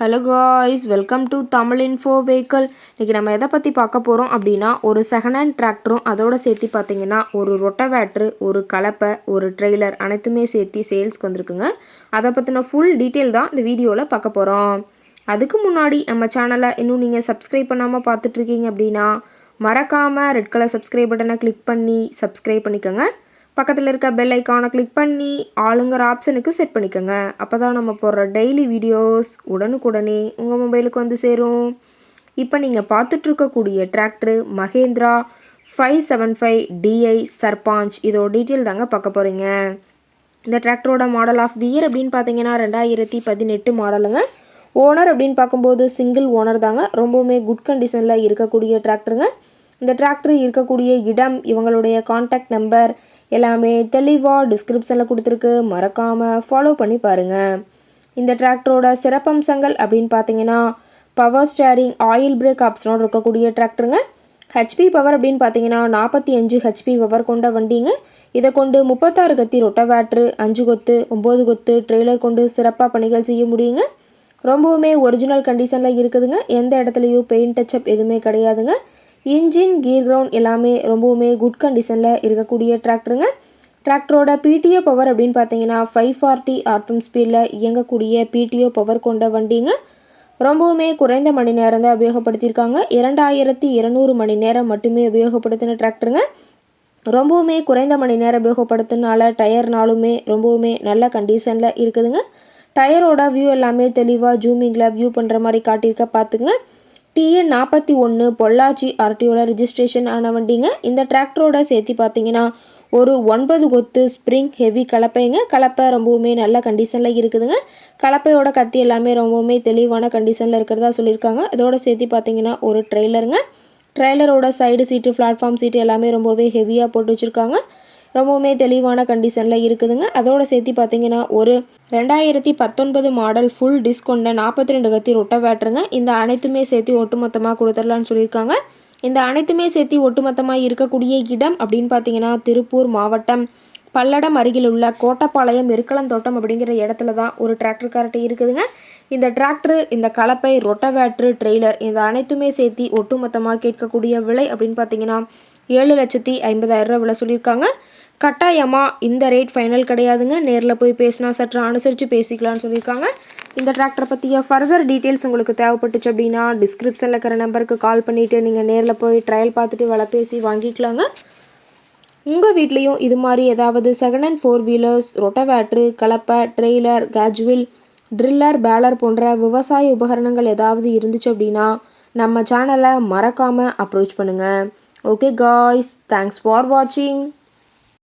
Hello guys, welcome to Tamil info vehicle. இன்றைக்கி நம்ம எதை பற்றி பார்க்க போகிறோம் அப்படின்னா, ஒரு செகண்ட் ஹேண்ட் டிராக்டரும் அதோட சேர்த்து பார்த்தீங்கன்னா ஒரு ரொட்டவேட்ரு, ஒரு கலப்பை, ஒரு ட்ரெய்லர் அனைத்துமே சேர்த்து சேல்ஸ்க்கு வந்திருக்குங்க. அதை பற்றின ஃபுல் டீட்டெயில் தான் இந்த வீடியோவில் பார்க்க போகிறோம். அதுக்கு முன்னாடி நம்ம சேனலை இன்னும் நீங்கள் சப்ஸ்கிரைப் பண்ணாமல் பார்த்துட்ருக்கீங்க அப்படின்னா மறக்காமல் ரெட் கலர் சப்ஸ்கிரைப் பட்டனை கிளிக் பண்ணி சப்ஸ்கிரைப் பண்ணிக்கோங்க. பக்கத்தில் இருக்க பெல் ஐக்கானை கிளிக் பண்ணி ஆளுங்கிற ஆப்ஷனுக்கு செட் பண்ணிக்கோங்க. அப்போ தான் நம்ம போடுற டெய்லி வீடியோஸ் உடனுக்குடனே உங்கள் மொபைலுக்கு வந்து சேரும். இப்போ நீங்கள் பார்த்துட்ருக்கக்கூடிய டிராக்டரு மகேந்திரா 575 DI சர்பாஞ்ச். இதோட டீட்டெயில் தாங்க பார்க்க போகிறீங்க. இந்த டிராக்டரோட மாடல் ஆஃப் தி இயர் அப்படின்னு பார்த்தீங்கன்னா 2018 மாடலுங்க. ஓனர் அப்படின்னு பார்க்கும்போது சிங்கிள் ஓனர் தாங்க. ரொம்பவுமே குட் கண்டிஷனில் இருக்கக்கூடிய டிராக்டருங்க. இந்த டிராக்டர் இருக்கக்கூடிய இடம், இவங்களுடைய கான்டாக்ட் நம்பர் எல்லாமே தெளிவாக டிஸ்கிரிப்ஷனில் கொடுத்துருக்கு. மறக்காமல் ஃபாலோ பண்ணி பாருங்கள். இந்த டிராக்டரோட சிறப்பம்சங்கள் அப்படின்னு பார்த்தீங்கன்னா பவர் ஸ்டேரிங், ஆயில் பிரேக் ஆப்ஷனோடு இருக்கக்கூடிய டிராக்டருங்க. ஹெச்பி பவர் அப்படின்னு பார்த்தீங்கன்னா 45 ஹெச்பி பவர் கொண்ட வண்டிங்க. இதை கொண்டு 36 கத்தி ரொட்டவேட்ரு, 5 கொத்து, 9 கொத்து ட்ரெய்லர் கொண்டு சிறப்பாக பணிகள் செய்ய முடியுங்க. ரொம்பவுமே ஒரிஜினல் கண்டிஷனில் இருக்குதுங்க. எந்த இடத்துலையும் பெயிண்ட் டச்சப் எதுவுமே கிடையாதுங்க. இன்ஜின், கீர் கிரவுண்ட் எல்லாமே ரொம்பவுமே குட் கண்டிஷனில் இருக்கக்கூடிய டிராக்டருங்க. டிராக்டரோட பிடிஓ பவர் அப்படின்னு பார்த்தீங்கன்னா 540 RPM ஸ்பீடில் இயங்கக்கூடிய பிடிஓ பவர் கொண்ட வண்டிங்க. ரொம்பவுமே குறைந்த மணி நேரம் தான் உபயோகப்படுத்தியிருக்காங்க. 2200 மணி நேரம் மட்டுமே உபயோகப்படுத்தின டிராக்டருங்க. ரொம்பவுமே குறைந்த மணி நேரம் உபயோகப்படுத்தினால டயர்னாலுமே ரொம்பவுமே நல்ல கண்டிஷனில் இருக்குதுங்க. டயரோட வியூ எல்லாமே தெளிவாக ஜூமிங்கில் வியூ பண்ணுற மாதிரி காட்டியிருக்க பார்த்துங்க. TN 41 பொள்ளாச்சி RTOவில் ரிஜிஸ்ட்ரேஷன் ஆன வண்டிங்க. இந்த டிராக்டரோட சேர்த்து பார்த்தீங்கன்னா ஒரு 9 கொத்து ஸ்ப்ரிங் ஹெவி கலப்பைங்க. கலப்பை ரொம்பவுமே நல்ல கண்டிஷனில் இருக்குதுங்க. கலப்பையோட கத்தி எல்லாமே ரொம்பவுமே தெளிவான கண்டிஷனில் இருக்கிறதா சொல்லியிருக்காங்க. இதோட சேர்த்து பார்த்தீங்கன்னா ஒரு ட்ரெய்லருங்க. ட்ரெய்லரோட சைடு சீட்டு, பிளாட்ஃபார்ம் சீட்டு எல்லாமே ரொம்பவே ஹெவியாக போட்டு வச்சுருக்காங்க. ரொம்பவுமே தெளிவான கண்டிஷனில் இருக்குதுங்க. அதோட சேர்த்து பார்த்தீங்கன்னா ஒரு 2019 மாடல் ஃபுல் டிஸ்க் கொண்ட 42 கத்தி ரொட்டவேட்ருங்க. இந்த அனைத்துமே சேர்த்து ஒட்டுமொத்தமாக கொடுத்துடலான்னு சொல்லியிருக்காங்க. இந்த அனைத்துமே சேர்த்து ஒட்டுமொத்தமாக இருக்கக்கூடிய இடம் அப்படின்னு பார்த்தீங்கன்னா திருப்பூர் மாவட்டம் பல்லடம் அருகில் உள்ள கோட்டப்பாளையம் எருக்களந்தோட்டம் அப்படிங்கிற இடத்துல தான் ஒரு டிராக்டர் கரெக்டாக இருக்குதுங்க. இந்த டிராக்டரு, இந்த கலப்பை, ரொட்டவேட்ரு, ட்ரெய்லர் இந்த அனைத்துமே சேர்த்து ஒட்டுமொத்தமாக கேட்கக்கூடிய விலை அப்படின்னு பார்த்தீங்கன்னா 7,50,000 விலை சொல்லியிருக்காங்க. கட்டாயமாக இந்த ரேட் ஃபைனல் கிடையாதுங்க. நேரில் போய் பேசினா சற்று அனுசரித்து பேசிக்கலாம்னு சொல்லியிருக்காங்க. இந்த டிராக்டரை பற்றிய ஃபர்தர் டீட்டெயில்ஸ் உங்களுக்கு தேவைப்பட்டுச்சு அப்படின்னா டிஸ்கிரிப்ஷனில் இருக்கிற நம்பருக்கு கால் பண்ணிவிட்டு நீங்கள் நேரில் போய் ட்ரையல் பார்த்துட்டு விலை பேசி வாங்கிக்கலாங்க. உங்கள் வீட்லேயும் இது மாதிரி ஏதாவது செகண்ட் ஹேண்ட் 4 வீலர்ஸ், ரொட்டவேட்ரு, கலப்பை, ட்ரெய்லர், கேஜுவல், ட்ரில்லர், பேலர் போன்ற விவசாய உபகரணங்கள் ஏதாவது இருந்துச்சு அப்படின்னா நம்ம சேனலை மறக்காமல் அப்ரோச் பண்ணுங்கள். ஓகே காய்ஸ், தேங்க்ஸ் ஃபார் வாட்சிங்.